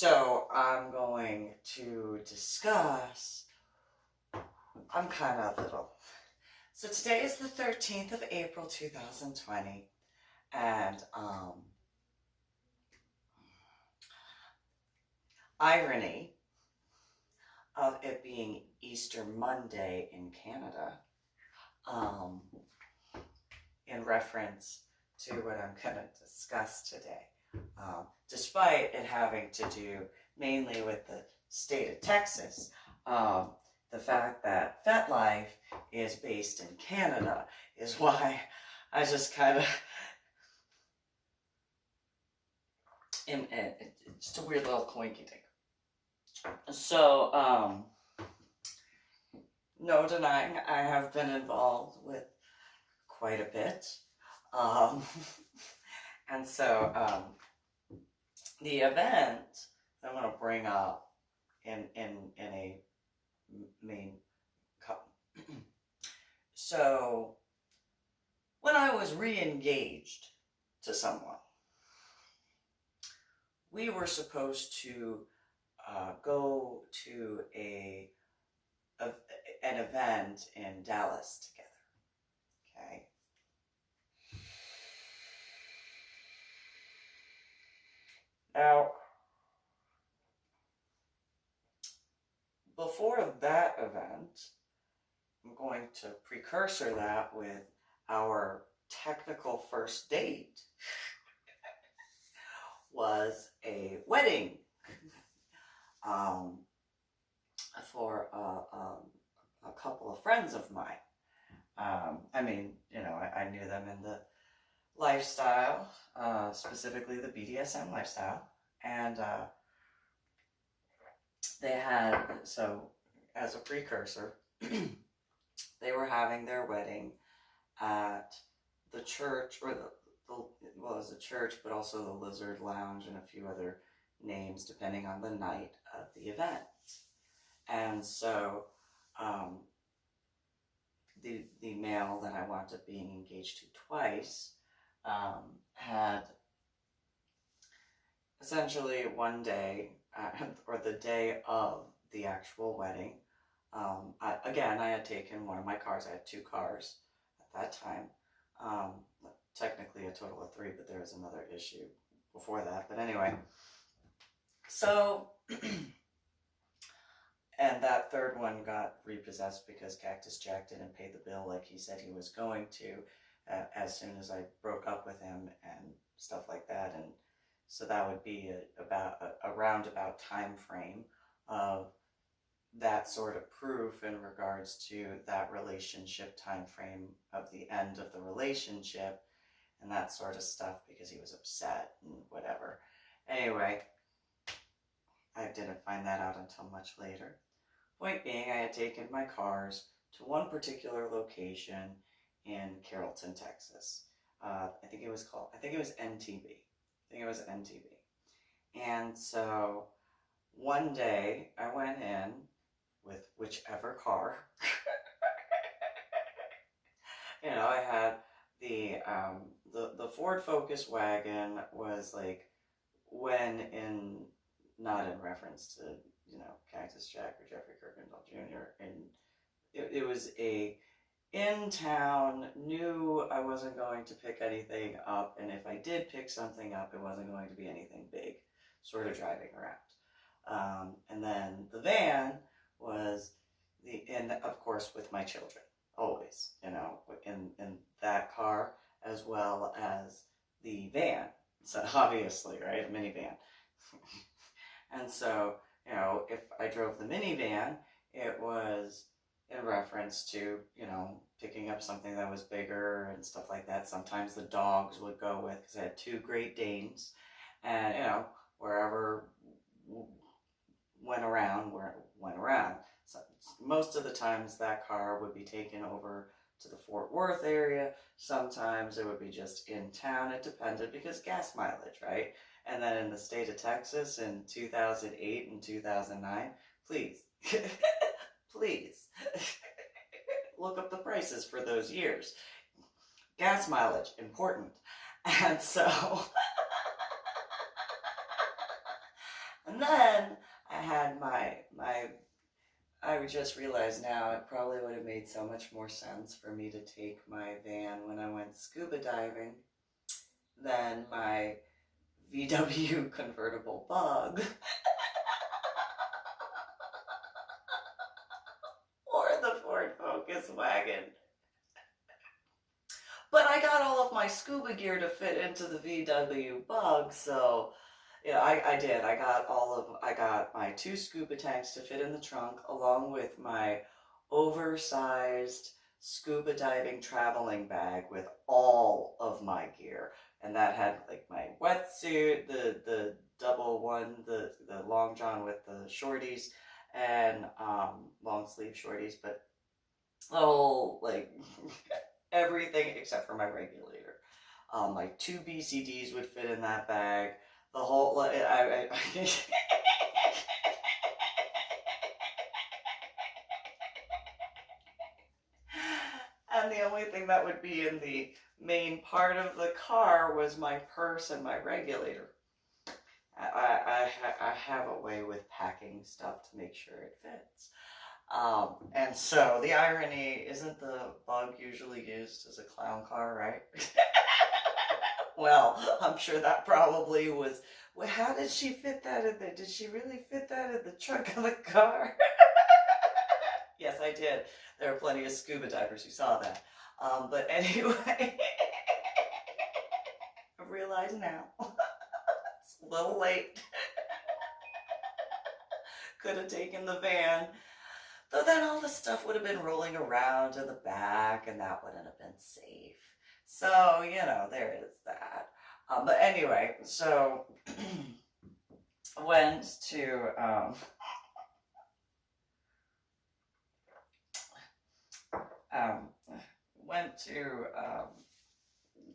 So I'm going to discuss, I'm kind of little. So today is the 13th of April, 2020, and irony of it being Easter Monday in Canada, in reference to what I'm going to discuss today. Despite it having to do mainly with the state of Texas, the fact that FetLife is based in Canada is why I just kind of, it's just a weird little coinky thing. So, no denying I have been involved with quite a bit. And so, the event I'm going to bring up in a main cup. So, when I was re-engaged to someone, we were supposed to go to an event in Dallas together. Okay. Now, before that event, I'm going to precursor that with our technical first date was a wedding for a couple of friends of mine. I mean, you know, I knew them in the lifestyle, specifically the BDSM lifestyle, and they had, so as a precursor, they were having their wedding at the church, or well, it was a church, but also the Lizard Lounge and a few other names depending on the night of the event. And so the male that I wound up being engaged to twice had essentially one day, or the day of the actual wedding, I had taken one of my cars. I had 2 cars at that time. Technically a total of 3, but there was another issue before that. But anyway, so, and that third one got repossessed because Cactus Jack didn't pay the bill like he said he was going to as soon as I broke up with him and stuff like that. And so that would be a roundabout time frame of that sort of proof in regards to that relationship time frame of the end of the relationship and that sort of stuff, because he was upset and whatever. Anyway, I didn't find that out until much later. Point being, I had taken my cars to one particular location in Carrollton, Texas. I think it was NTB. And so one day I went in with whichever car. You know, I had the Ford Focus wagon was like, when in, not in reference to, you know, Cactus Jack or Jeffrey Kirkendall Jr. And it was a in-town, knew I wasn't going to pick anything up, and if I did pick something up, it wasn't going to be anything big, sort of driving around. And then the van was and of course with my children, always, you know, in that car, as well as the van. So obviously, right, a minivan. And so, you know, if I drove the minivan, it was in reference to, you know, picking up something that was bigger and stuff like that. Sometimes the dogs would go with, because I had 2 Great Danes, and, you know, wherever went around. So most of the times that car would be taken over to the Fort Worth area. Sometimes it would be just in town. It depended, because gas mileage, right? And then in the state of Texas in 2008 and 2009, please, please look up the prices for those years. Gas mileage, important. And so, And then I had I just realized now it probably would have made so much more sense for me to take my van when I went scuba diving than my VW convertible bug or the Ford Focus wagon. But I got all of my scuba gear to fit into the VW bug, so yeah, I did. I got my 2 scuba tanks to fit in the trunk, along with my oversized scuba diving traveling bag with all of my gear. And that had like my wetsuit, the double one, the long john with the shorties, and long sleeve shorties, but the whole like everything except for my regulator. My 2 BCDs would fit in that bag. The whole, and the only thing that would be in the main part of the car was my purse and my regulator. I have a way with packing stuff to make sure it fits. And so the irony, isn't the bug usually used as a clown car, right? Well, I'm sure that probably was, well, how did she fit that in there? Did she really fit that in the trunk of the car? Yes, I did. There are plenty of scuba divers who saw that. But anyway, I realize now, it's a little late. Could have taken the van. Though then all the stuff would have been rolling around in the back, and that wouldn't have been safe. So, you know, there is that. But anyway, so went to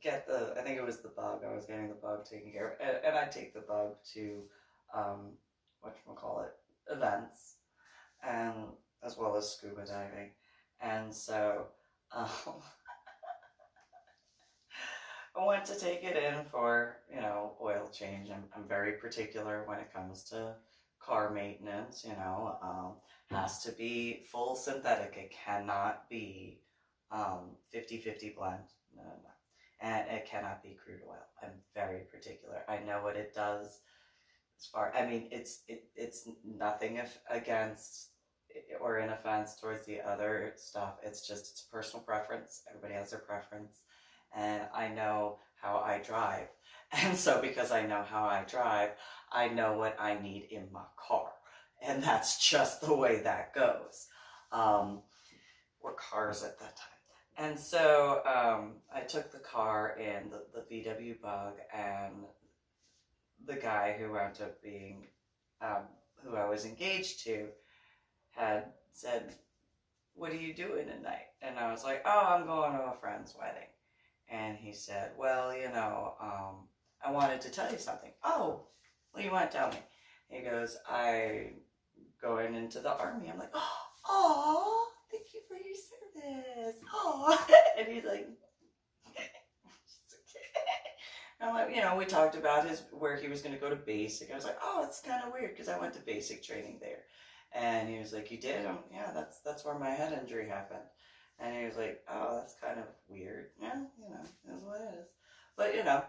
get the, I think it was the bug. I was getting the bug taken care of, and I take the bug to whatchamacallit, events, and as well as scuba diving. And so I went to take it in for, you know, oil change. I'm very particular when it comes to car maintenance, you know. Has to be full synthetic. It cannot be 50-50 blend. No. And it cannot be crude oil. I'm very particular. I know what it does as far, I mean, it's nothing against or in offense towards the other stuff. It's just, it's personal preference. Everybody has their preference. And I know how I drive. And so because I know how I drive, I know what I need in my car. And that's just the way that goes. Or cars at that time. And so I took the car and the VW Bug, and the guy who wound up being, who I was engaged to, had said, "What are you doing tonight?" And I was like, "Oh, I'm going to a friend's wedding." And he said, "Well, you know, I wanted to tell you something." "Oh, what do you want to tell me?" He goes, "I going into the Army." I'm like, "Oh, thank you for your service." Oh, and he's like, I'm like, you know, we talked about where he was going to go to basic. I was like, "Oh, it's kind of weird because I went to basic training there." And he was like, "You did?" "Yeah, that's where my head injury happened." And he was like, "Oh, that's kind of weird." Yeah, you know, that's what it is. But, you know,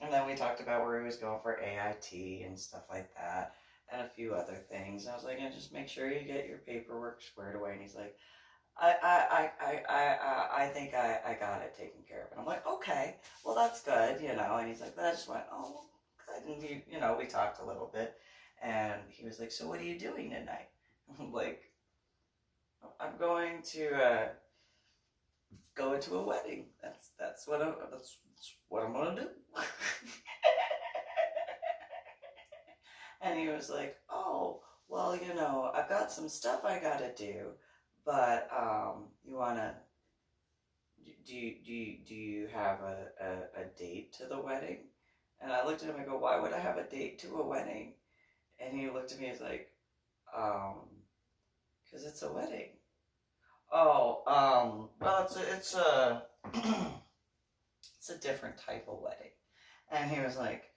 and then we talked about where he was going for AIT and stuff like that, and a few other things. And I was like, "Yeah, just make sure you get your paperwork squared away." And he's like, I think I got it taken care of. And I'm like, "Okay, well, that's good, you know." And he's like, "But I just went, oh, good." And you know, we talked a little bit, and he was like, "So what are you doing tonight?" I'm like, "I'm going to go to a wedding. That's what I'm gonna do." And he was like, "Oh, well, you know, I've got some stuff I gotta do, but you wanna, do you have a date to the wedding?" And I looked at him and go, "Why would I have a date to a wedding?" And he looked at me and was like, "'Cause it's a wedding." "Oh, well, it's a it's a different type of wedding." And he was like,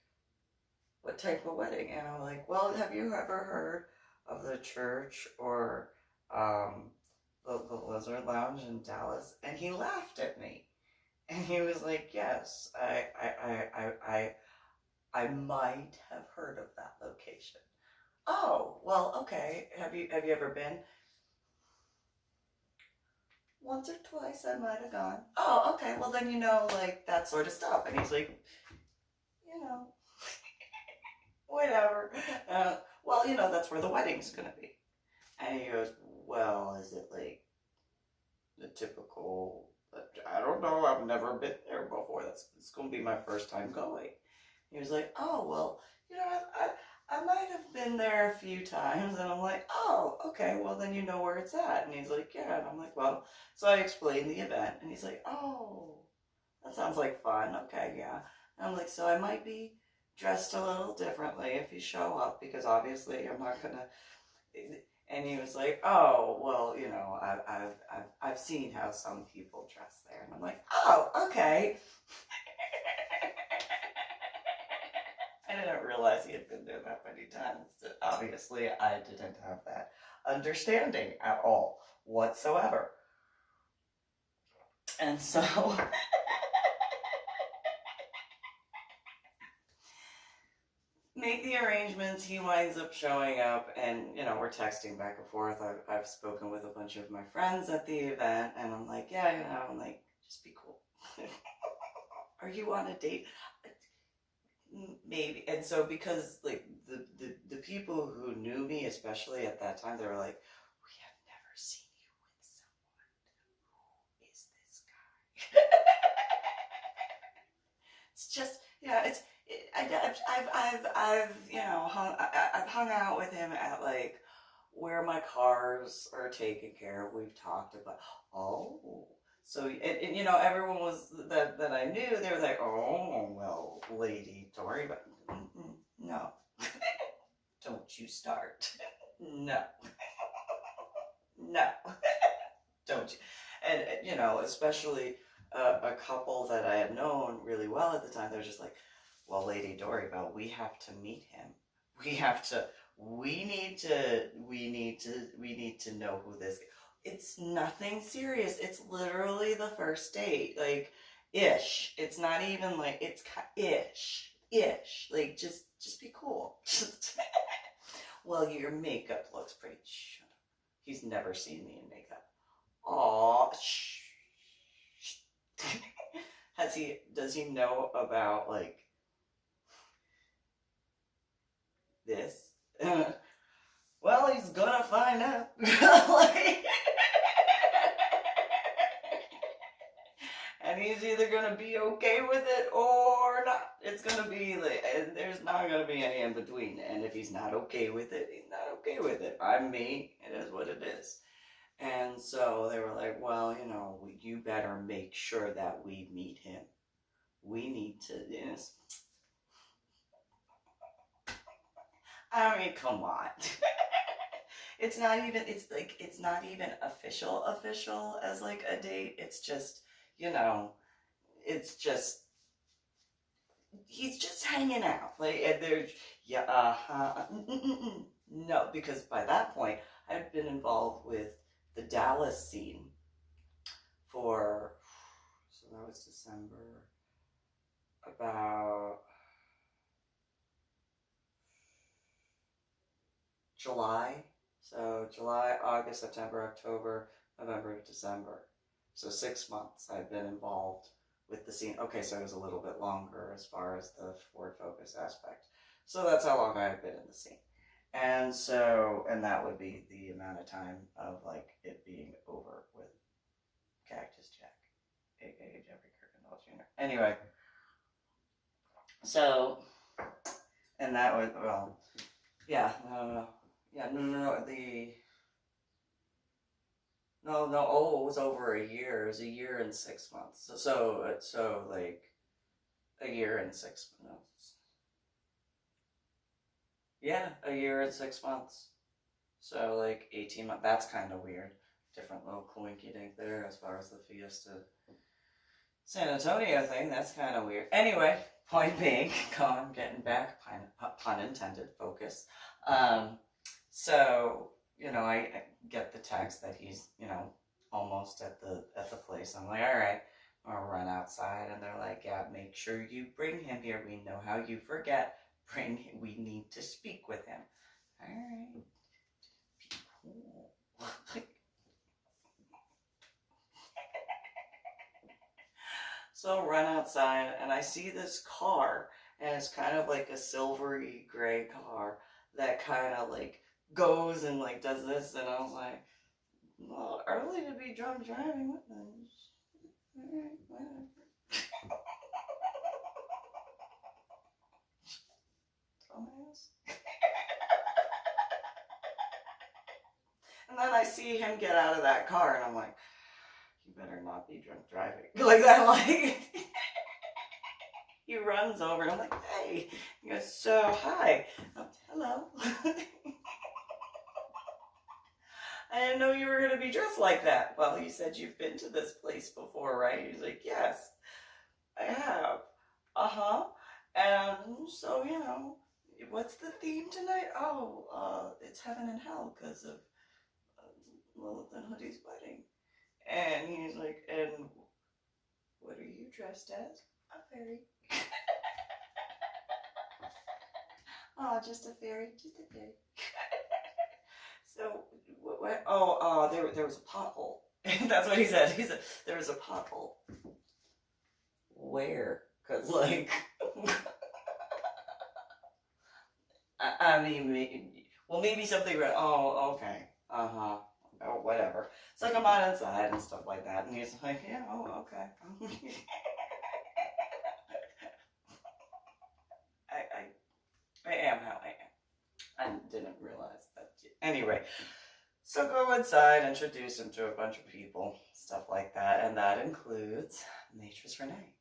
what type of wedding? And I'm like, well, have you ever heard of the church or the Lizard Lounge in Dallas? And he laughed at me. And he was like, yes, I might have heard of that location. Oh, well, okay. Have you ever been? Once or twice I might have gone. Oh, okay. Well, then you know, like that sort of stuff. And he's like, you know, whatever. Well, you know, that's where the wedding's gonna be. And he goes, well, is it like the typical? I don't know. I've never been there before. It's gonna be my first time going. He was like, oh, well, you know, I might have been there a few times. And I'm like, oh, okay, well, then you know where it's at. And he's like, yeah. And I'm like, well, so I explained the event. And he's like, oh, that sounds like fun. Okay, yeah. And I'm like, so I might be dressed a little differently if you show up, because obviously I'm not going to. And he was like, oh, well, you know, I've seen how some people dress there. And I'm like, oh, okay. I didn't realize he had been there that many times. Obviously, I didn't have that understanding at all whatsoever. And so make the arrangements. He winds up showing up, and you know, we're texting back and forth. I've spoken with a bunch of my friends at the event, and I'm like, yeah, you know, I'm like, just be cool. Are you on a date? Maybe. And so because like the people who knew me, especially at that time, they were like, we have never seen you with someone. Who is this guy? It's just, yeah, I've you know, I've hung out with him at like where my cars are taken care of. We've talked about, oh, so, and you know, everyone was, that I knew, they were like, oh, well, Lady Tori, but no, don't you start. No, no, don't you. And, you know, especially a couple that I had known really well at the time, they were just like, well, Lady Doribel, we have to meet him. We need to know who this. It's nothing serious. It's literally the first date, like, ish. It's not even like, it's ish. Like, just be cool. Well, your makeup looks pretty. He's never seen me in makeup. Aw, shh. Does he know about, like, this? Well, he's gonna find out. Like, and he's either gonna be okay with it or not. It's gonna be like, and there's not gonna be any in between. And if he's not okay with it, he's not okay with it. I'm me. It is what it is. And so they were like, well, you know, you better make sure that we meet him. We need to, yes. I mean, come on. It's not even official as like a date. It's just, you know, it's just, he's just hanging out. Like, and there's, yeah, no, because by that point, I'd been involved with the Dallas scene for, so that was December, about July. So July, August, September, October, November, December. So 6 months I've been involved with the scene. Okay, so it was a little bit longer as far as the Ford Focus aspect. So that's how long I've been in the scene. And so, and that would be the amount of time of like it being over with Cactus Jack, aka Jeffrey Kirkendall Jr. Anyway, so, and that was, well, yeah, no, it was over a year. It was a year and 6 months. So like, a year and 6 months. Yeah, a year and 6 months. So like 18 months. That's kind of weird. Different little coinky dink there as far as the Fiesta San Antonio thing, that's kind of weird. Anyway, point being, getting back, pun intended, focus. So, I get the text that he's, almost at the place. I'm like, all right, I'll run outside, and they're like, yeah, make sure you bring him here. We know how you forget. Bring him. We need to speak with him. All right, be cool. So I run outside, and I see this car, and it's kind of like a silvery gray car that kind of like goes and like does this, and I was like, well, early to be drunk driving. What the? Alright, whatever. Dumbass. And then I see him get out of that car, and I'm like, you better not be drunk driving. Like that, like. He runs over, and I'm like, hey. He goes, so, hi. Hello. I didn't know you were going to be dressed like that. Well, you said you've been to this place before, right? He's like, yes, I have. Uh-huh. And so, what's the theme tonight? Oh, it's heaven and hell because of Lilith and Hoodie's wedding. And he's like, and what are you dressed as? A fairy. Oh, just a fairy. So, what? Oh, there was a pothole. That's what he said. He said, there was a pothole. Where? Because, like, I mean, maybe something, oh, okay, uh-huh, oh, whatever. So I come on inside and stuff like that, and he's like, yeah, oh, okay. I am how I am. I didn't realize that. Anyway, so go inside, introduce him to a bunch of people, stuff like that, and that includes Matris Renee,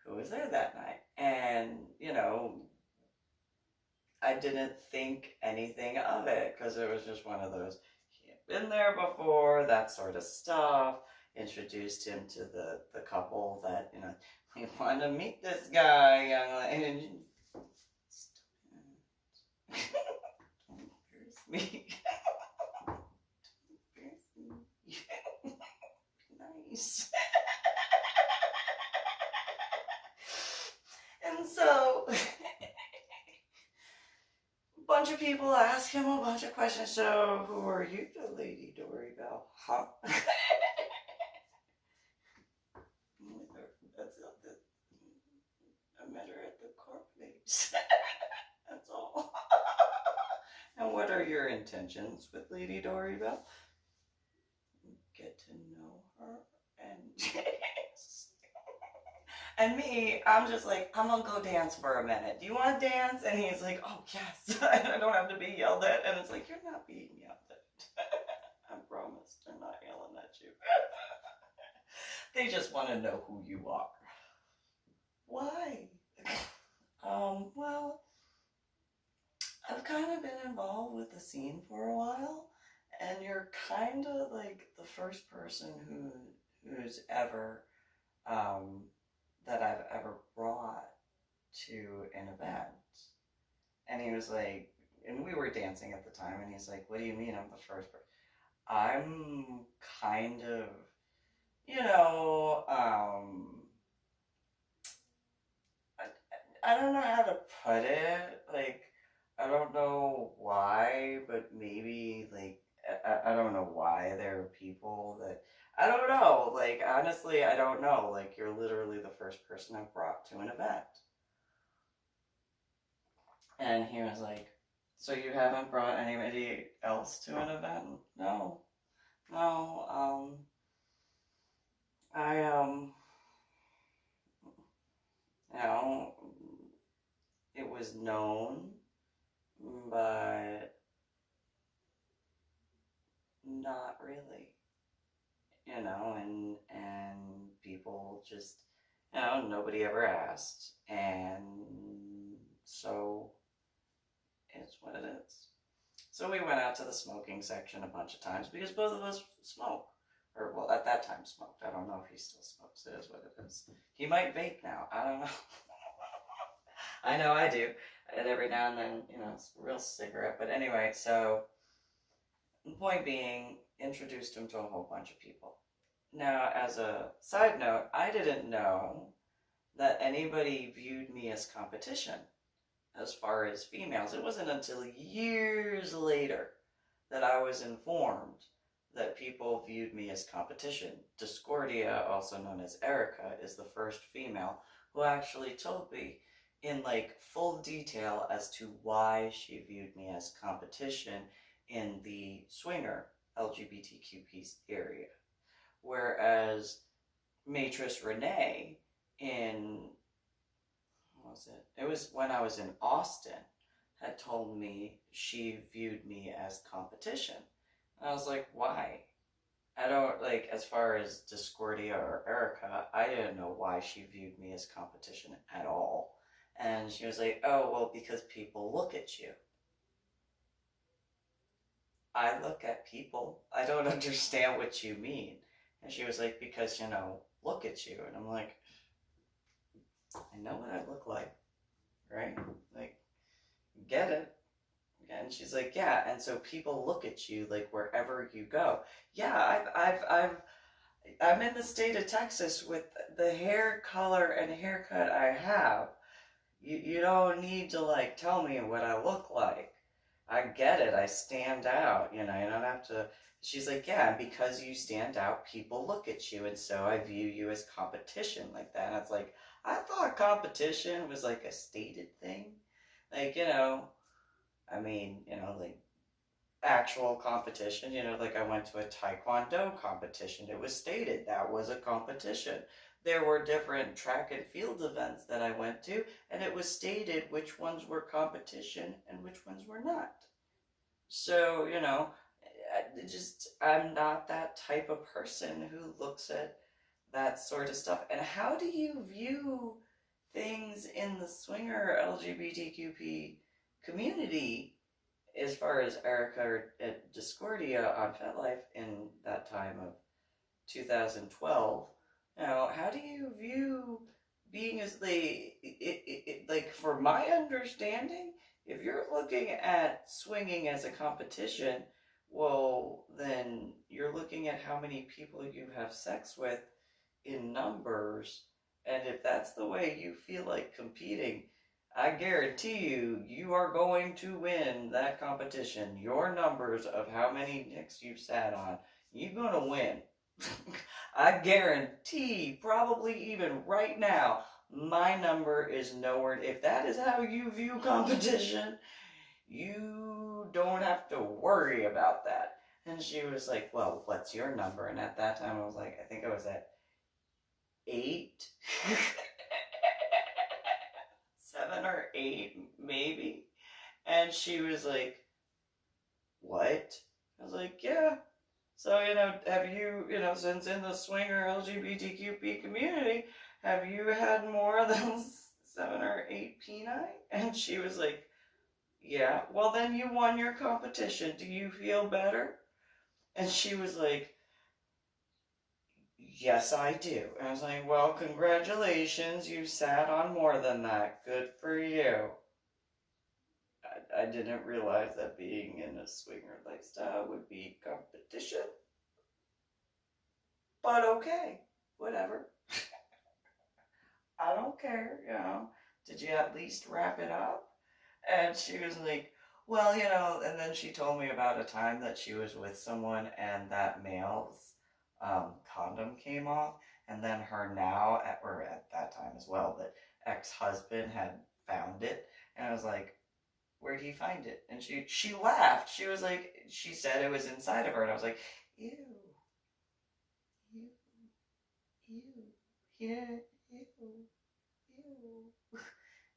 who was there that night. And, I didn't think anything of it, because it was just one of those, he had been there before, that sort of stuff. Introduced him to the couple that, we wanted to meet this guy, and don't embarrass me. Don't embarrass me. Nice. And so, a bunch of people ask him a bunch of questions. So, who are you to Lady Dory Bell? Huh? I met her at the car place. That's all. And what are your intentions with Lady Dory Bell? Get to know her and and me, I'm just like, I'm gonna go dance for a minute. Do you want to dance? And he's like, oh yes. I don't have to be yelled at. And it's like, you're not being yelled at. I promise, they're not yelling at you. They just want to know who you are. Why? Well, I've kind of been involved with the scene for a while, and you're kind of like the first person who's ever, that I've ever brought to an event. And he was like, and we were dancing at the time, and he's like, what do you mean I'm the first person? I'm kind of, I don't know how to put it, like, I don't know why, but maybe, like, I don't know why there are people that, I don't know, like, honestly, I don't know, like, you're literally the first person I've brought to an event. And he was like, so you haven't brought anybody else to an event? No, it was known, but not really, and people just, nobody ever asked, and so it's what it is. So we went out to the smoking section a bunch of times because both of us smoke, or well, at that time smoked. I don't know if he still smokes. It is what it is. He might vape now. I don't know. I know I do. And every now and then, it's a real cigarette. But anyway, so the point being, introduced him to a whole bunch of people. Now, as a side note, I didn't know that anybody viewed me as competition as far as females. It wasn't until years later that I was informed that people viewed me as competition. Discordia, also known as Erica, is the first female who actually told me in full detail as to why she viewed me as competition in the swinger LGBTQ area. Whereas Mattress Renee it was when I was in Austin, had told me she viewed me as competition. And I was like, why? I don't, as far as Discordia or Erica, I didn't know why she viewed me as competition at all. And she was like, oh, well, because people look at you. I look at people. I don't understand what you mean. And she was like, because, look at you. And I'm like, I know what I look like, right? Get it? And she's like, yeah. And so people look at you wherever you go. Yeah, I'm in the state of Texas with the hair color and haircut I have. You don't need to tell me what I look like. I get it. I stand out. You don't have to. She's like, yeah, because you stand out, people look at you, and so I view you as competition like that. And it's like, I thought competition was a stated thing. Actual competition, I went to a Taekwondo competition. It was stated that was a competition. There were different track and field events that I went to, and it was stated which ones were competition and which ones were not. So, I'm not that type of person who looks at that sort of stuff. And how do you view things in the swinger LGBTQP community as far as Erica or Discordia on FetLife in that time of 2012? How do you view being as for my understanding, if you're looking at swinging as a competition, well, then you're looking at how many people you have sex with in numbers. And if that's the way you feel like competing, I guarantee you are going to win that competition. Your numbers of how many dicks you've sat on, you're going to win. I guarantee, probably even right now, my number is nowhere. If that is how you view competition, you don't have to worry about that. And she was like, well, what's your number? And at that time, I was like, I think I was at 8. 7 or 8, maybe. And she was like, what? I was like, yeah. So, have you, since in the swinger LGBTQP community, have you had more than 7 or 8 peni? And she was like, yeah. Well, then you won your competition. Do you feel better? And she was like, yes, I do. And I was like, well, congratulations. You sat on more than that. Good for you. I didn't realize that being in a swinger lifestyle would be competition. But okay, whatever. I don't care, Did you at least wrap it up? And she was like, well, and then she told me about a time that she was with someone and that male's condom came off, and then her now, or at that time as well, that ex-husband had found it. And I was like, where'd he find it? And she laughed. She was like, she said it was inside of her. And I was like, ew. Yeah, ew.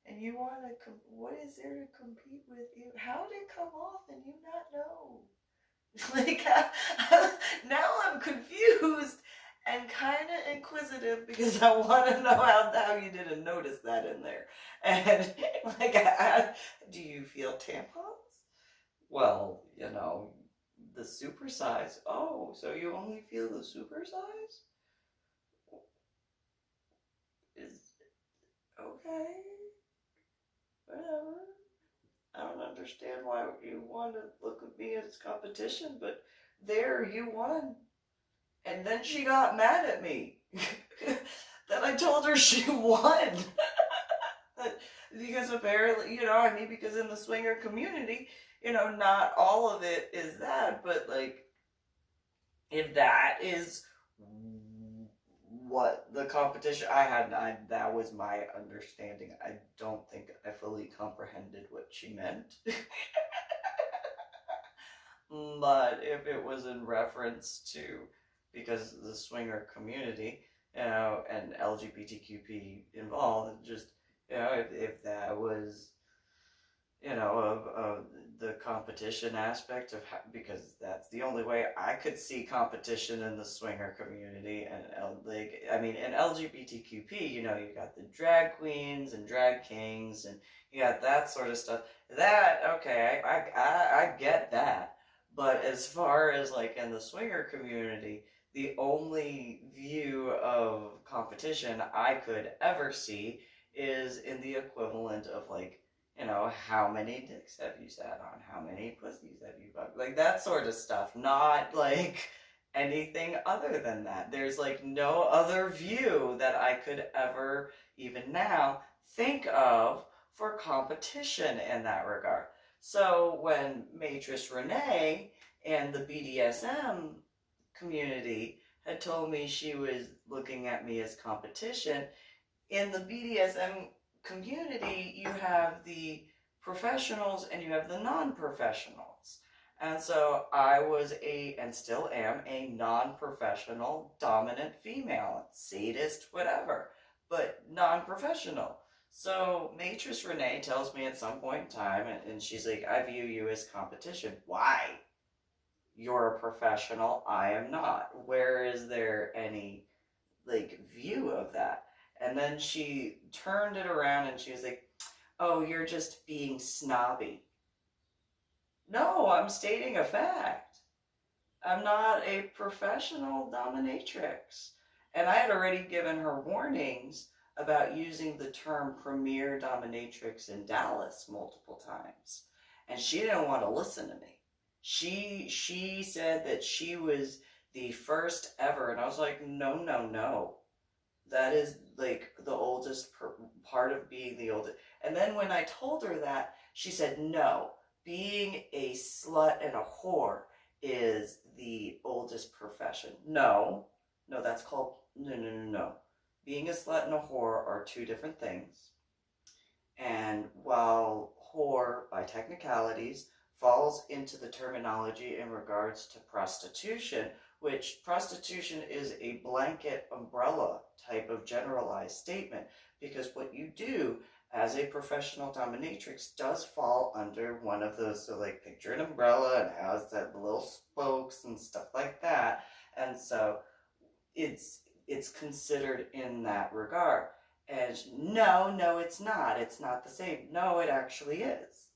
And you want to, what is there to compete with you? How did it come off and you not know? Now I'm confused and kind of inquisitive because I want to know how you didn't notice that in there. And do you feel tampons? Well, the supersize. Oh, so you only feel the supersize? Is okay. Whatever. I don't understand why you want to look at me as competition, but there you won. And then she got mad at me that I told her she won. Because apparently, I mean, because in the swinger community, not all of it is that, but like, if that is what the competition that was my understanding. I don't think I fully comprehended what she meant. But if it was in reference to, because the swinger community, and LGBTQP involved, just, if that was, of the competition aspect of how, because that's the only way I could see competition in the swinger community, and like, I mean, in LGBTQP, you got the drag queens and drag kings, and you got that sort of stuff. That, okay, I get that, but as far as like in the swinger community, the only view of competition I could ever see is in the equivalent of like, how many dicks have you sat on? How many pussies have you fucked? Like that sort of stuff. Not like anything other than that. There's like no other view that I could ever, even now, think of for competition in that regard. So when Matrix Renee and the BDSM community had told me she was looking at me as competition, in the BDSM community, you have the professionals and you have the non-professionals. And so I was and still am, a non-professional dominant female, sadist, whatever, but non-professional. So Matrix Renee tells me at some point in time, and she's like, I view you as competition. Why? You're a professional, I am not. Where is there any like view of that? And then she turned it around and she was like, oh, you're just being snobby. No, I'm stating a fact. I'm not a professional dominatrix. And I had already given her warnings about using the term premier dominatrix in Dallas multiple times. And she didn't want to listen to me. She said that she was the first ever. And I was like, no, no, no. That is like the oldest part of being the oldest. And then when I told her that, she said, no, being a slut and a whore is the oldest profession. No, that's called, no. Being a slut and a whore are two different things. And while whore, by technicalities, falls into the terminology in regards to prostitution, which prostitution is a blanket umbrella type of generalized statement, because what you do as a professional dominatrix does fall under one of those. So like, picture an umbrella and has that little spokes and stuff like that, and so it's considered in that regard. And no, it's not the same. No, it actually is,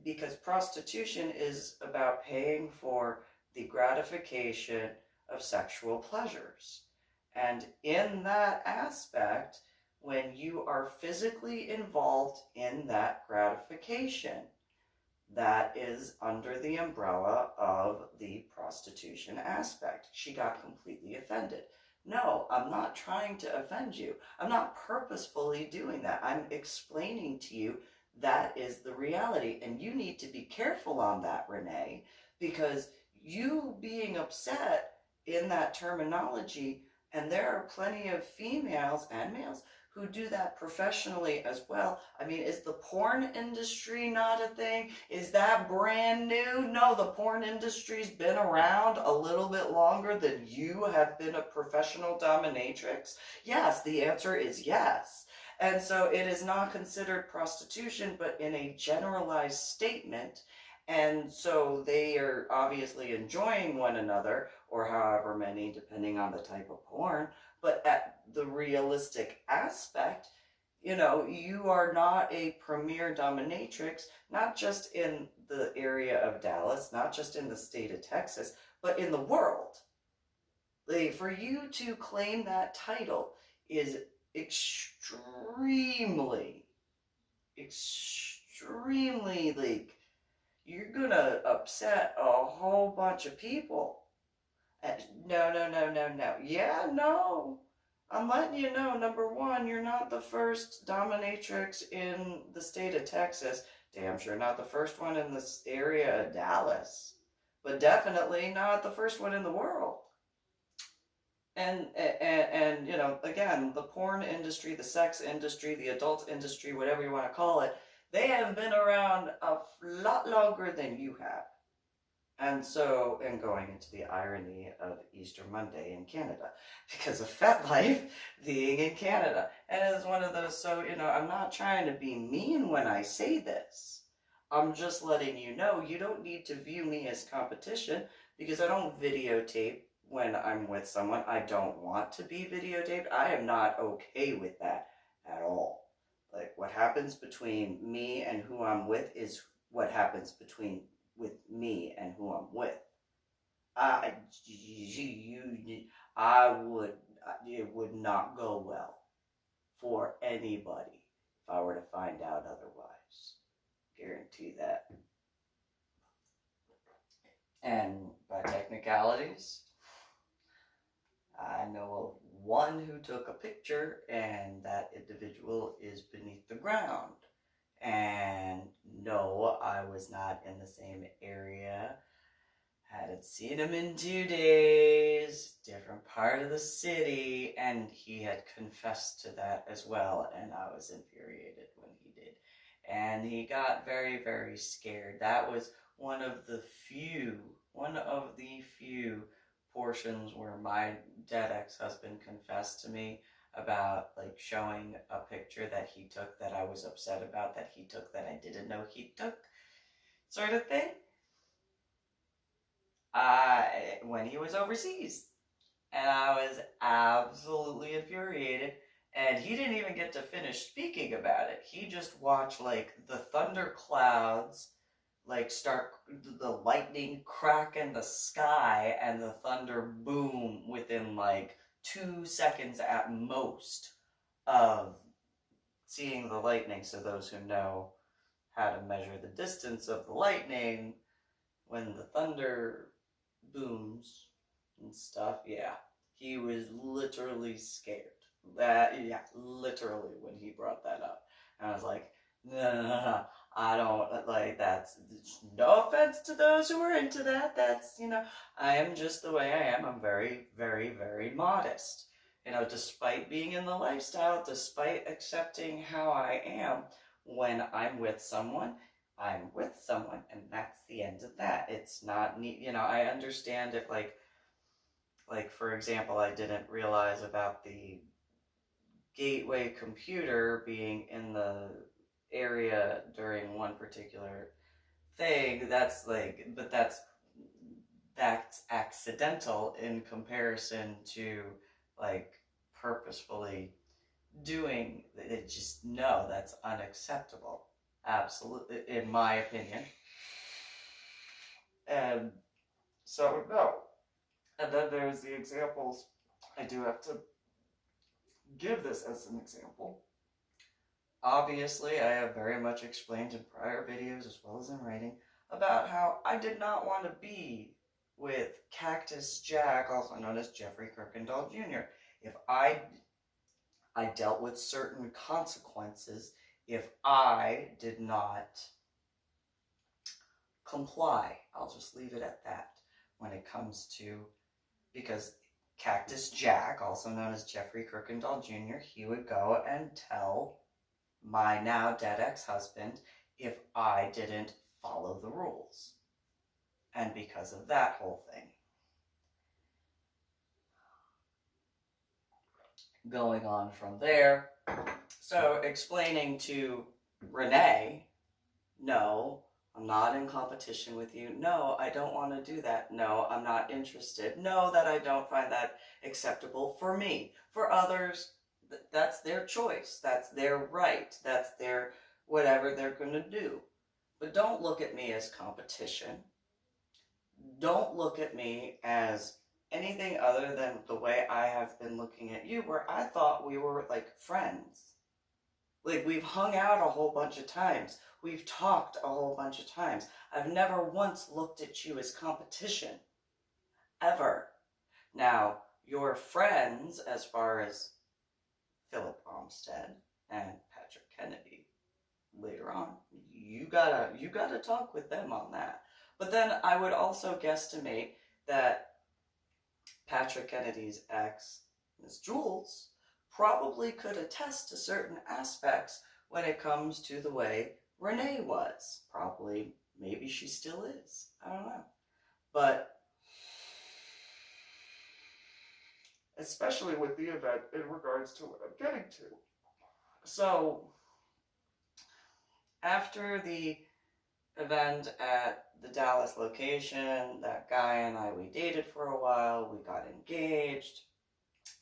because prostitution is about paying for the gratification of sexual pleasures. And in that aspect, when you are physically involved in that gratification, that is under the umbrella of the prostitution aspect. She got completely offended. No, I'm not trying to offend you. I'm not purposefully doing that. I'm explaining to you that is the reality. And you need to be careful on that, Renee, because you being upset in that terminology, and there are plenty of females and males who do that professionally as well. I mean, is the porn industry not a thing? Is that brand new? No, the porn industry's been around a little bit longer than you have been a professional dominatrix. Yes, the answer is yes. And so it is not considered prostitution, but in a generalized statement. And so they are obviously enjoying one another, or however many, depending on the type of porn. But at the realistic aspect, you know, you are not a premier dominatrix, not just in the area of Dallas, not just in the state of Texas, but in the world. Like, for you to claim that title is extremely, extremely, like, you're gonna upset a whole bunch of people. No, no, no, no, no. Yeah, no. I'm letting you know, number one, you're not the first dominatrix in the state of Texas. Damn sure not the first one in this area of Dallas. But definitely not the first one in the world. And you know, again, the porn industry, the sex industry, the adult industry, whatever you want to call it, they have been around a lot longer than you have. And so, and going into the irony of Easter Monday in Canada, because of FetLife being in Canada. And it's one of those, so, you know, I'm not trying to be mean when I say this. I'm just letting you know you don't need to view me as competition, because I don't videotape when I'm with someone. I don't want to be videotaped. I am not okay with that at all. Like, what happens between me and who I'm with is what happens with me and who I'm with. It would not go well for anybody if I were to find out otherwise. Guarantee that. And by technicalities, I know of one who took a picture, and that individual is beneath the ground. And no, I was not in the same area. Hadn't seen him in 2 days, different part of the city, and he had confessed to that as well, and I was infuriated when he did. And he got very, very scared. That was one of the few portions where my dead ex-husband confessed to me about, like, showing a picture that he took that I was upset about that he took that I didn't know he took, sort of thing. When he was overseas. And I was absolutely infuriated. And he didn't even get to finish speaking about it. He just watched, like, the thunder clouds, like, start, the lightning crack in the sky, and the thunder boom within, like, 2 seconds at most of seeing the lightning. So those who know how to measure the distance of the lightning, when the thunder booms and stuff, yeah, he was literally scared. Literally, when he brought that up. And I was like, no, I don't, like, that's, no offense to those who are into that, that's, you know, I am just the way I am. I'm very, very, very modest. You know, despite being in the lifestyle, despite accepting how I am, when I'm with someone, I'm with someone, and that's the end of that. It's not neat, you know, I understand if, like, for example, I didn't realize about the gateway computer being in the area during one particular thing. That's like, but that's accidental in comparison to, like, purposefully doing it. Just, no, that's unacceptable. Absolutely, in my opinion. And so, no. And then there's the examples. I do have to give this as an example. Obviously, I have very much explained in prior videos, as well as in writing, about how I did not want to be with Cactus Jack, also known as Jeffrey Kirkendall Jr. If I dealt with certain consequences if I did not comply. I'll just leave it at that when it comes to, because Cactus Jack, also known as Jeffrey Kirkendall Jr., he would go and tell my now dead ex-husband if I didn't follow the rules. And because of that whole thing. Going on from there, so explaining to Renee, no, I'm not in competition with you. No, I don't want to do that. No, I'm not interested. No, that I don't find that acceptable for me. For others, That's their choice. That's their right. That's their whatever they're going to do. But don't look at me as competition. Don't look at me as anything other than the way I have been looking at you, where I thought we were like friends. Like, we've hung out a whole bunch of times. We've talked a whole bunch of times. I've never once looked at you as competition. Ever. Now, your friends, as far as Philip Armstead and Patrick Kennedy, later on, you gotta talk with them on that. But then I would also guesstimate that Patrick Kennedy's ex, Ms. Jules, probably could attest to certain aspects when it comes to the way Renee was. Probably, maybe she still is. I don't know. But especially with the event in regards to what I'm getting to. So, after the event at the Dallas location, that guy and I, we dated for a while, we got engaged,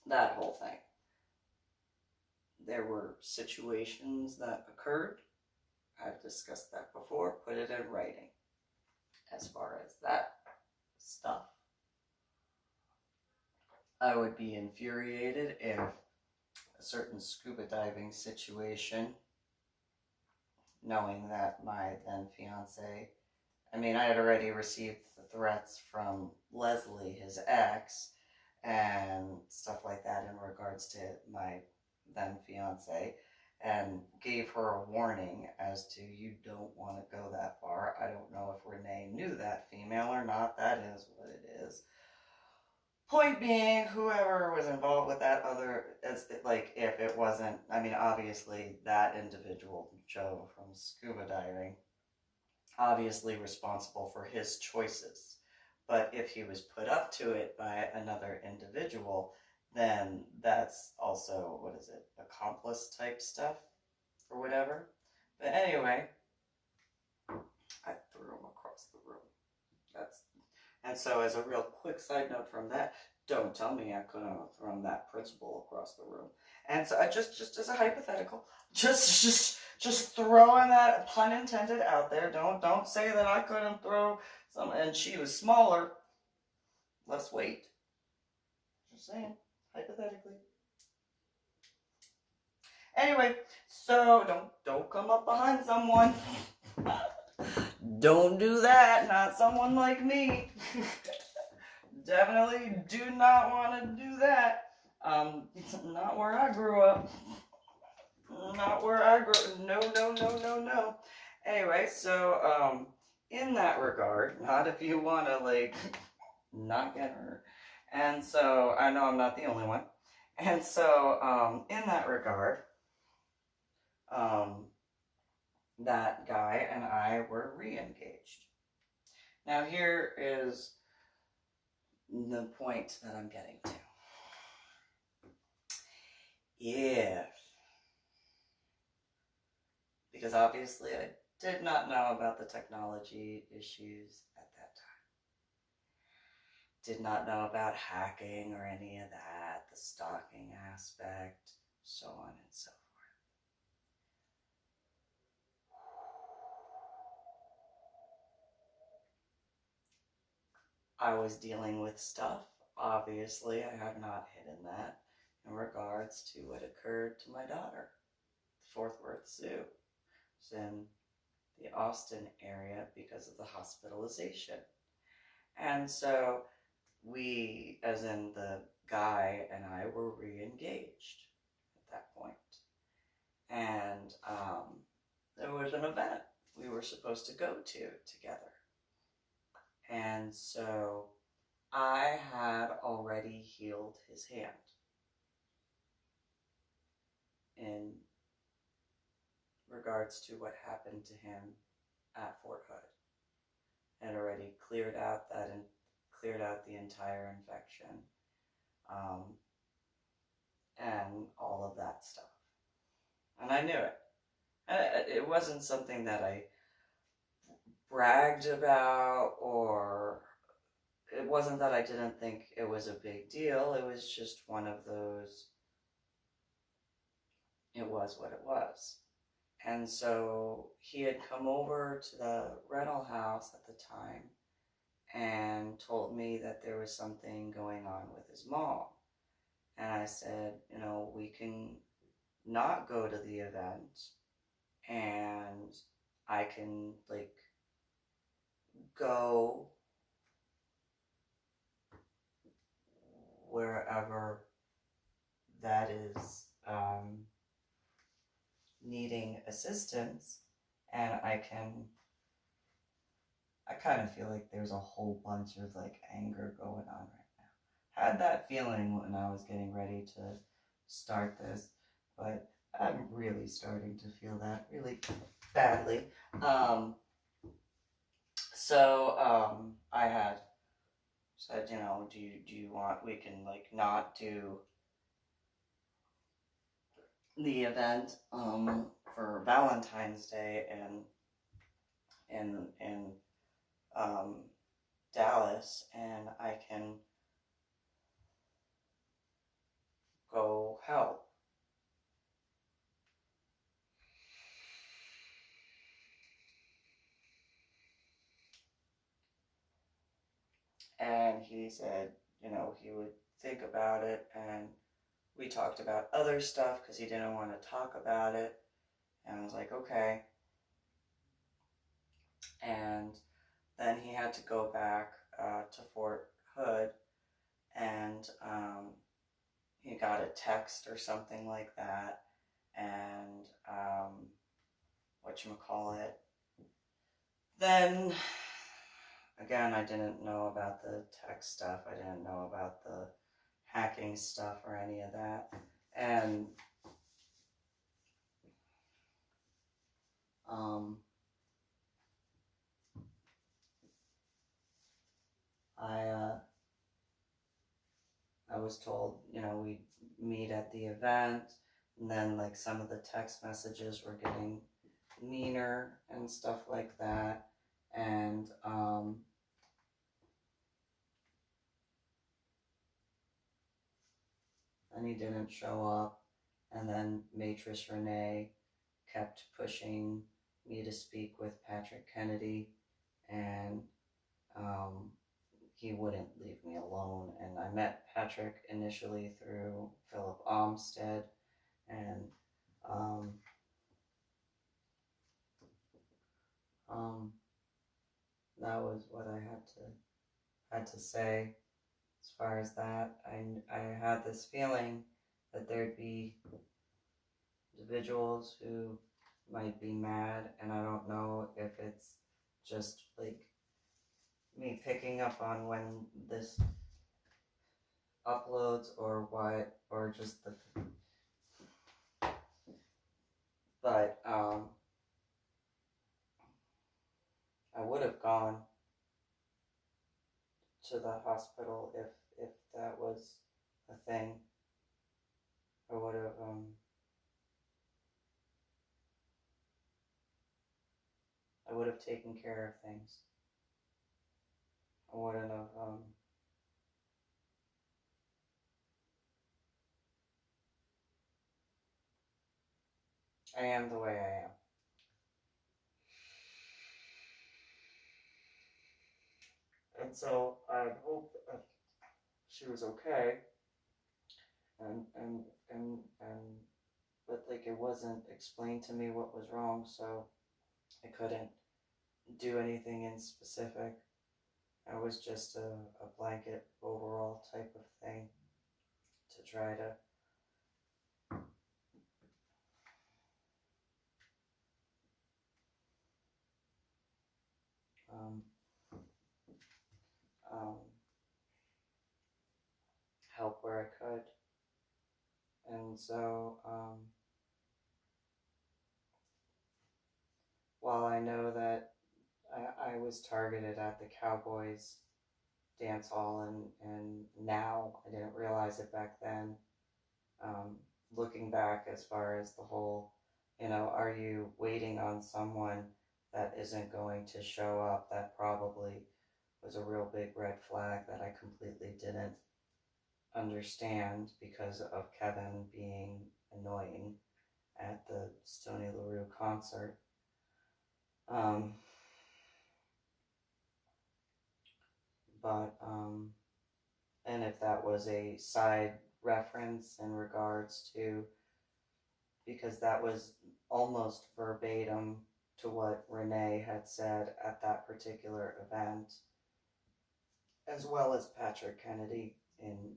that whole thing. There were situations that occurred. I've discussed that before, put it in writing. As far as that stuff, I would be infuriated if a certain scuba diving situation, knowing that my then fiance, I mean, I had already received the threats from Leslie, his ex, and stuff like that in regards to my then fiance, and gave her a warning as to, you don't want to go that far. I don't know if Renee knew that female or not. That is what it is. Point being, whoever was involved with that other, like, if it wasn't, I mean, obviously that individual, Joe from scuba diving, obviously responsible for his choices. But if he was put up to it by another individual, then that's also, what is it, accomplice type stuff or whatever. But anyway, I threw him across the room. And so, as a real quick side note from that, don't tell me I couldn't have thrown that principal across the room. And so, I just as a hypothetical, just throwing that, pun intended, out there. Don't say that I couldn't throw some. And she was smaller, less weight. Just saying, hypothetically. Anyway, so don't come up behind someone. Don't do that, not someone like me. Definitely do not want to do that. Not where I grew up. Not where I grew up. No. Anyway, so, in that regard, not if you want to, like, not get hurt. And so, I know I'm not the only one. And so, in that regard, that guy and I were re-engaged. Now here is the point that I'm getting to. Because obviously I did not know about the technology issues at that time. Did not know about hacking or any of that, the stalking aspect, so on and so forth. I was dealing with stuff. Obviously, I have not hidden that in regards to what occurred to my daughter. The Fort Worth Zoo. It's in the Austin area because of the hospitalization. And so we, as in the guy and I, were re-engaged at that point. And there was an event we were supposed to go to together. And so I had already healed his hand in regards to what happened to him at Fort Hood. Had already cleared out the entire infection, and all of that stuff. And I knew it. It wasn't something that I bragged about, or it wasn't that I didn't think it was a big deal. It was just one of those it was what it was. And so he had come over to the rental house at the time and told me that there was something going on with his mom. And I said, we can not go to the event and I can go wherever that is needing assistance, and I kind of feel like there's a whole bunch of anger going on right now. Had that feeling when I was getting ready to start this, but I'm really starting to feel that really badly. So I had said, do you want, we can not do the event for Valentine's Day in Dallas, and I can go help. And he said, he would think about it, and we talked about other stuff because he didn't want to talk about it. And I was like, okay. And then he had to go back to Fort Hood, and he got a text or something like that, and whatchamacallit. Then, again, I didn't know about the tech stuff. I didn't know about the hacking stuff or any of that. And I was told, we'd meet at the event, and then some of the text messages were getting meaner and stuff like that. And and he didn't show up, and then Matrice Renee kept pushing me to speak with Patrick Kennedy, and he wouldn't leave me alone. And I met Patrick initially through Philip Olmsted, and that was what I had to say as far as that. I had this feeling that there'd be individuals who might be mad, and I don't know if it's just me picking up on when this uploads or what, or just the, but I would have gone to the hospital if that was a thing. I would have taken care of things. I wouldn't have I am the way I am. And so I hope that she was okay, and but it wasn't explained to me what was wrong, so I couldn't do anything in specific. I was just a blanket overall type of thing to try to help where I could. And so while I know that I was targeted at the Cowboys dance hall, and now I didn't realize it back then, looking back as far as the whole, are you waiting on someone that isn't going to show up? That probably was a real big red flag that I completely didn't understand because of Kevin being annoying. at the Stony LaRue concert. And if that was a side reference in regards to, because that was almost verbatim to what Renee had said at that particular event, as well as Patrick Kennedy in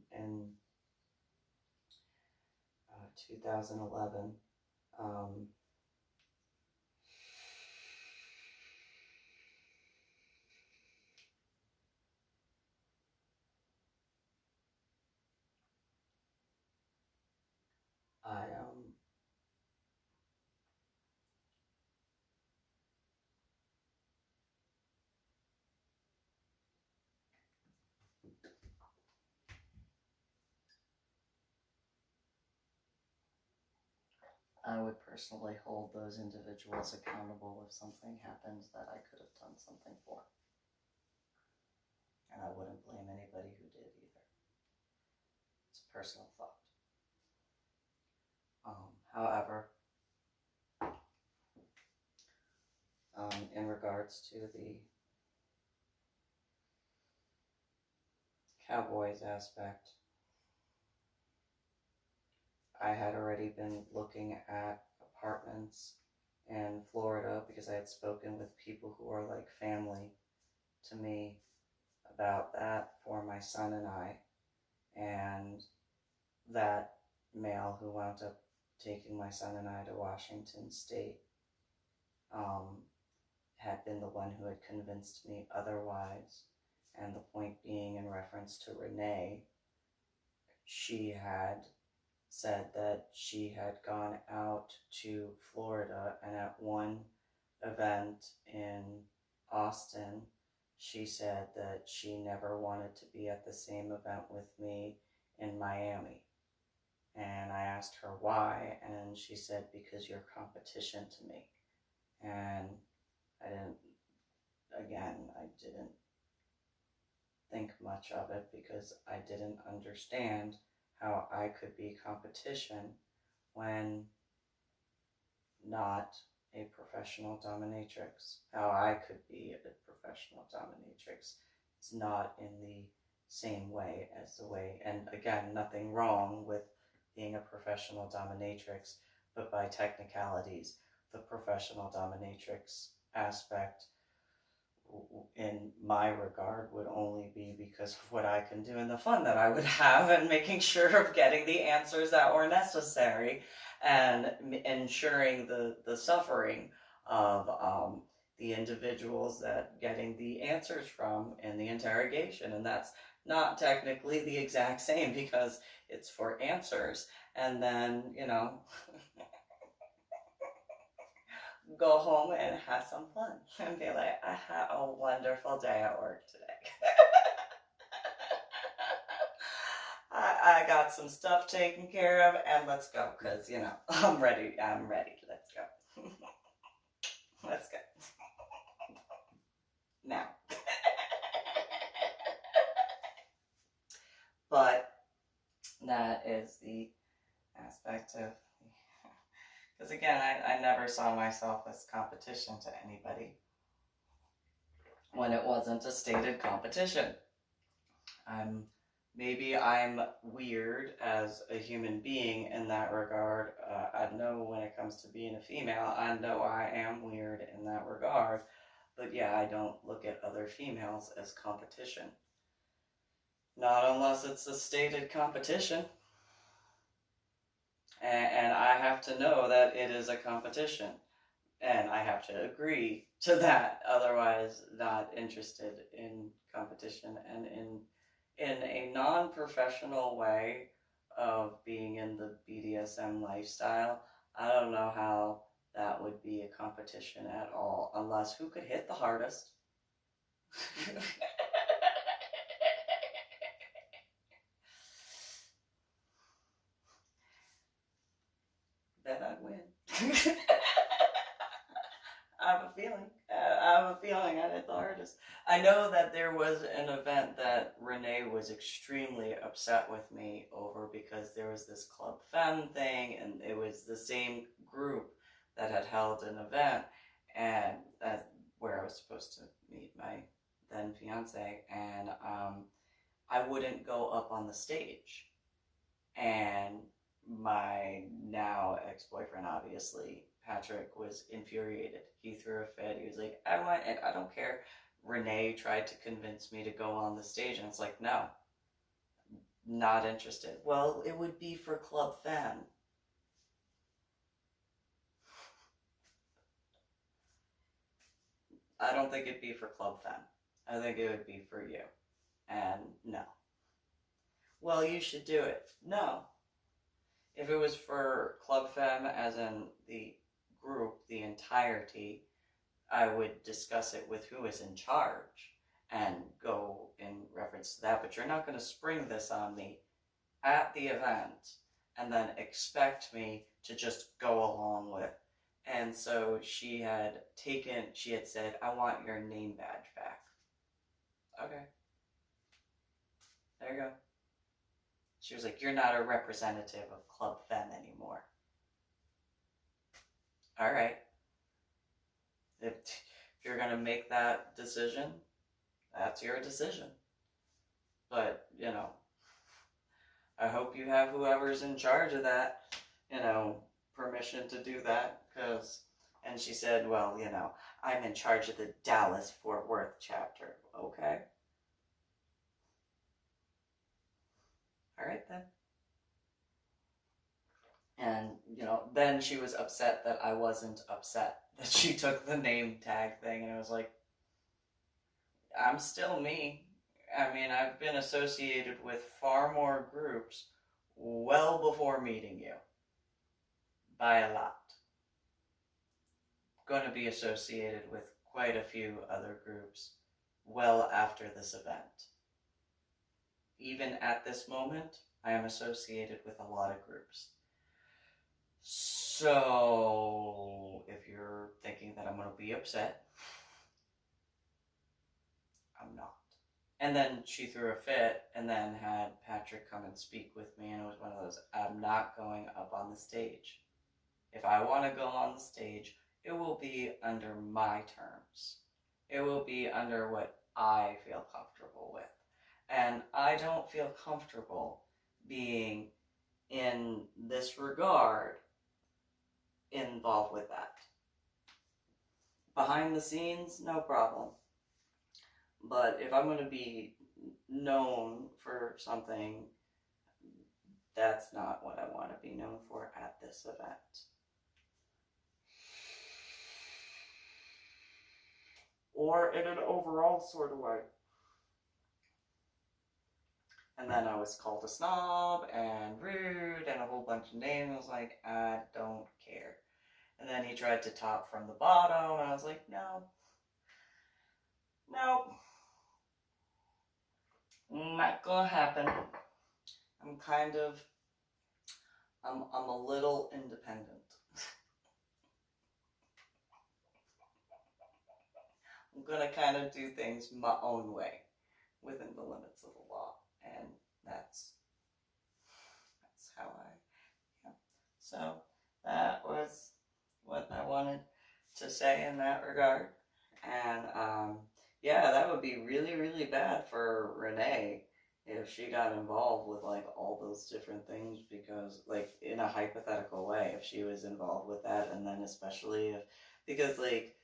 2011. I would personally hold those individuals accountable if something happens that I could have done something for. And I wouldn't blame anybody who did either. It's a personal thought. However, in regards to the Cowboys aspect, I had already been looking at apartments in Florida because I had spoken with people who are like family to me about that for my son and I. And that male who wound up taking my son and I to Washington State had been the one who had convinced me otherwise. And the point being, in reference to Renee, she had said that she had gone out to Florida, and at one event in Austin, she said that she never wanted to be at the same event with me in Miami. And I asked her why, and she said, because you're competition to me. And I didn't think much of it because I didn't understand how I could be competition when not a professional dominatrix. How I could be a professional dominatrix. It's not in the same way as the way, and again, nothing wrong with being a professional dominatrix, but by technicalities, the professional dominatrix aspect in my regard would only be because of what I can do and the fun that I would have, and making sure of getting the answers that were necessary, and ensuring the suffering of the individuals that getting the answers from in the interrogation. And that's not technically the exact same because it's for answers, and then, go home and have some fun and be like, I had a wonderful day at work today. I got some stuff taken care of, and let's go, because, I'm ready, let's go. Let's go. Now. But that is the aspect of, because again, I never saw myself as competition to anybody when it wasn't a stated competition. Maybe I'm weird as a human being in that regard. I know when it comes to being a female, I know I am weird in that regard. But yeah, I don't look at other females as competition. Not unless it's a stated competition. And I have to know that it is a competition. And I have to agree to that. Otherwise, not interested in competition. And in a non-professional way of being in the BDSM lifestyle, I don't know how that would be a competition at all. Unless who could hit the hardest? Then I'd win. I have a have a feeling I did the hardest. I know that there was an event that Renee was extremely upset with me over because there was this Club Femme thing, and it was the same group that had held an event, and where I was supposed to meet my then fiance, and I wouldn't go up on the stage, and my now ex-boyfriend, obviously, Patrick, was infuriated. He threw a fit. He was like, I don't care. Renee tried to convince me to go on the stage, and it's like, no, not interested. Well, it would be for Club Femme. I don't think it'd be for Club Femme. I think it would be for you. And no. Well, you should do it. No. If it was for Club Femme, as in the group, the entirety, I would discuss it with who is in charge and go in reference to that. But you're not going to spring this on me at the event and then expect me to just go along with. And so she had said, I want your name badge back. Okay. There you go. She was like, you're not a representative of Club Femme anymore. All right. If you're going to make that decision, that's your decision. But, I hope you have whoever's in charge of that, permission to do that. And she said, well, I'm in charge of the Dallas-Fort Worth chapter. Okay. All right, then. And, then she was upset that I wasn't upset that she took the name tag thing. And I was like, I'm still me. I mean, I've been associated with far more groups well before meeting you. By a lot. Going to be associated with quite a few other groups well after this event. Even at this moment, I am associated with a lot of groups. So, if you're thinking that I'm going to be upset, I'm not. And then she threw a fit and then had Patrick come and speak with me, and it was one of those, I'm not going up on the stage. If I want to go on the stage, it will be under my terms. It will be under what I feel comfortable with. And I don't feel comfortable being, in this regard, involved with that. Behind the scenes, no problem. But if I'm going to be known for something, that's not what I want to be known for at this event. Or in an overall sort of way. And then I was called a snob and rude and a whole bunch of names. I was like, I don't care. And then he tried to top from the bottom, and I was like, no. Not gonna happen. I'm a little independent. I'm gonna kind of do things my own way within the limits of the law, and that's how I am. So that was what I wanted to say in that regard. And yeah, that would be really, really bad for Renee if she got involved with like all those different things, because like in a hypothetical way, if she was involved with that, and then especially because like,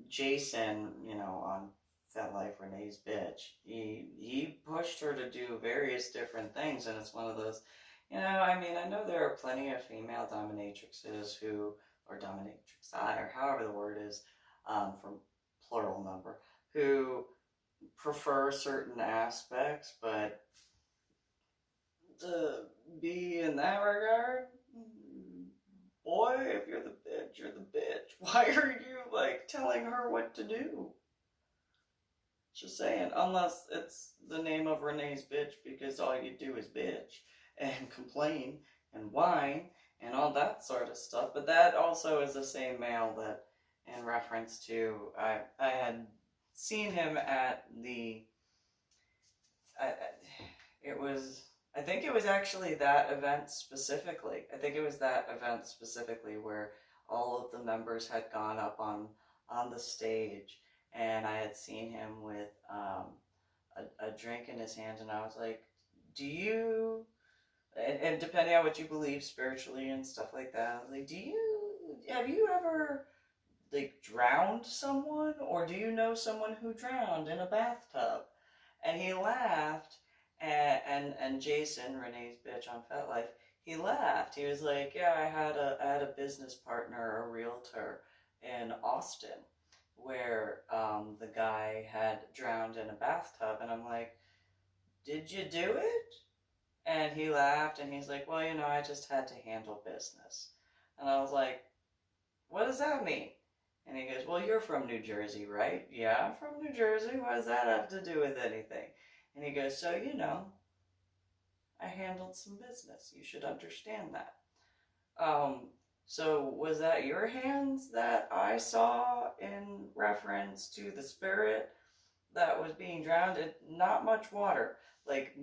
Jason, on Fat Life Renee's Bitch, he pushed her to do various different things, and it's one of those, I know there are plenty of female dominatrixes or dominatrixi, or however the word is, for plural number, who prefer certain aspects, but to be in that regard, boy, if you're the bitch, you're the bitch. Why are you, telling her what to do? Just saying, unless it's the name of Renee's Bitch because all you do is bitch and complain and whine and all that sort of stuff. But that also is the same male that, in reference to, I had seen him at the, I, I think it was actually that event specifically. I think it was that event specifically where all of the members had gone up on the stage, and I had seen him with a drink in his hand, and I was like, do you, and depending on what you believe spiritually and stuff like that, like, have you ever like drowned someone, or do you know someone who drowned in a bathtub? And he laughed, and Jason, Renee's bitch on FetLife, he laughed. He was like, yeah, I had a business partner, a realtor in Austin, where the guy had drowned in a bathtub, and I'm like, did you do it? And he laughed, and he's like, well, I just had to handle business. And I was like, what does that mean? And he goes, well, you're from New Jersey, right? Yeah, I'm from New Jersey. What does that have to do with anything? And he goes, so, I handled some business. You should understand that. So was that your hands that I saw in reference to the spirit that was being drowned? Not much water. Like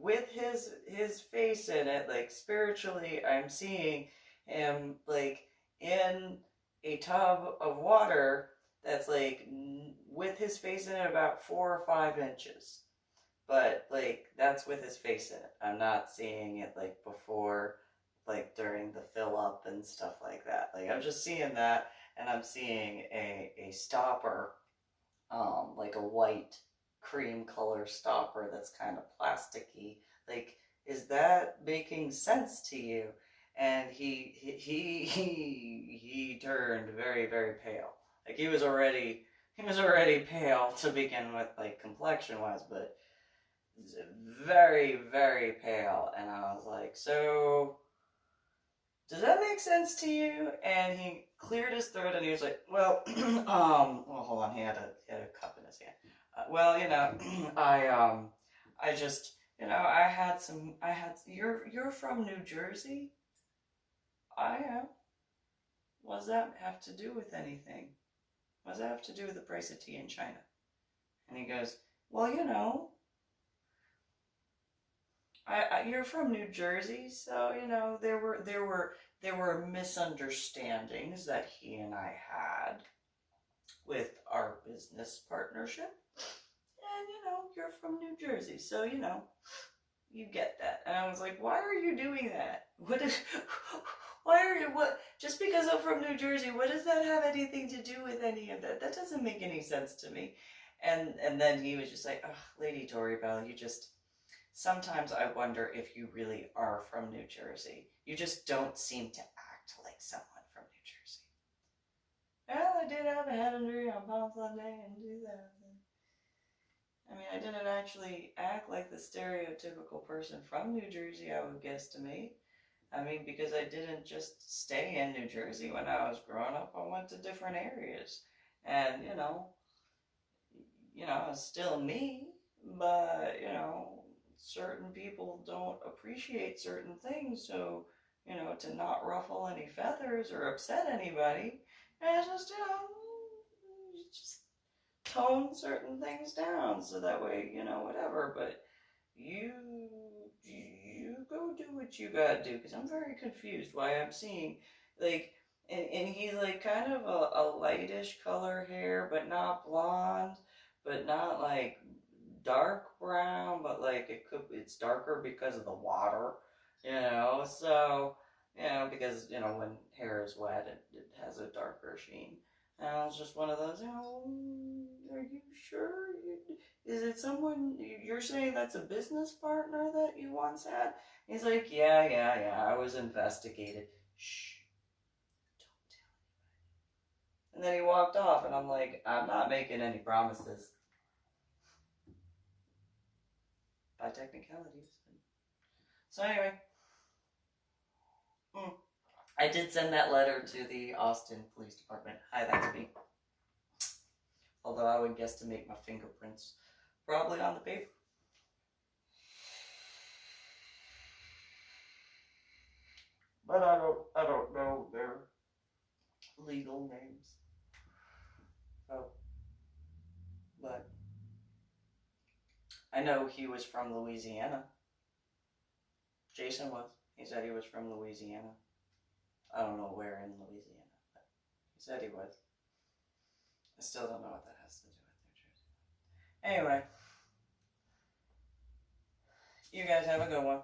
with his face in it, like spiritually, I'm seeing him like in a tub of water that's like with his face in it about 4 or 5 inches. But like that's with his face in it. I'm not seeing it like before, like during the fill up and stuff like that. Like I'm just seeing that, and I'm seeing a stopper, like a white cream color stopper that's kind of plasticky. Like, is that making sense to you? And he turned very, very pale. Like he was already pale to begin with, like complexion wise, but very, very pale. And I was like, so does that make sense to you? And he cleared his throat, and he was like, well, well, hold on, he had a cup in his hand. Well, I just, you're from New Jersey? I am. What does that have to do with anything? What does that have to do with the price of tea in China? And he goes, well, you're from New Jersey, so there were misunderstandings that he and I had with our business partnership, and you're from New Jersey, so you get that. And I was like, why are you doing that? Just because I'm from New Jersey, what does that have anything to do with any of that? That doesn't make any sense to me. And then he was just like, ugh, Lady Tori Bell, sometimes I wonder if you really are from New Jersey. You just don't seem to act like someone from New Jersey. Well, I did have a head injury on Palm Sunday and do that. I mean, I didn't actually act like the stereotypical person from New Jersey, I would guess to me. I mean, because I didn't just stay in New Jersey when I was growing up. I went to different areas. And, it's still me, but, certain people don't appreciate certain things, so, to not ruffle any feathers or upset anybody, and just, just tone certain things down, so that way, whatever, but you go do what you gotta do, because I'm very confused why I'm seeing, like, and he's, like, kind of a lightish color hair, but not blonde, but not, like, dark brown, but like it's darker because of the water, so because when hair is wet it has a darker sheen. And I was just one of those, are you sure? Is it someone you're saying that's a business partner that you once had? He's like, yeah, I was investigated. Shh, don't tell anybody. And then he walked off, and I'm like, I'm not making any promises. By technicalities. So anyway, I did send that letter to the Austin Police Department. Hi, that's me. Although I would guess to make my fingerprints probably on the paper. But I don't know their legal names. I know he was from Louisiana. Jason was. He said he was from Louisiana. I don't know where in Louisiana, but he said he was. I still don't know what that has to do with New Jersey. Anyway, you guys have a good one.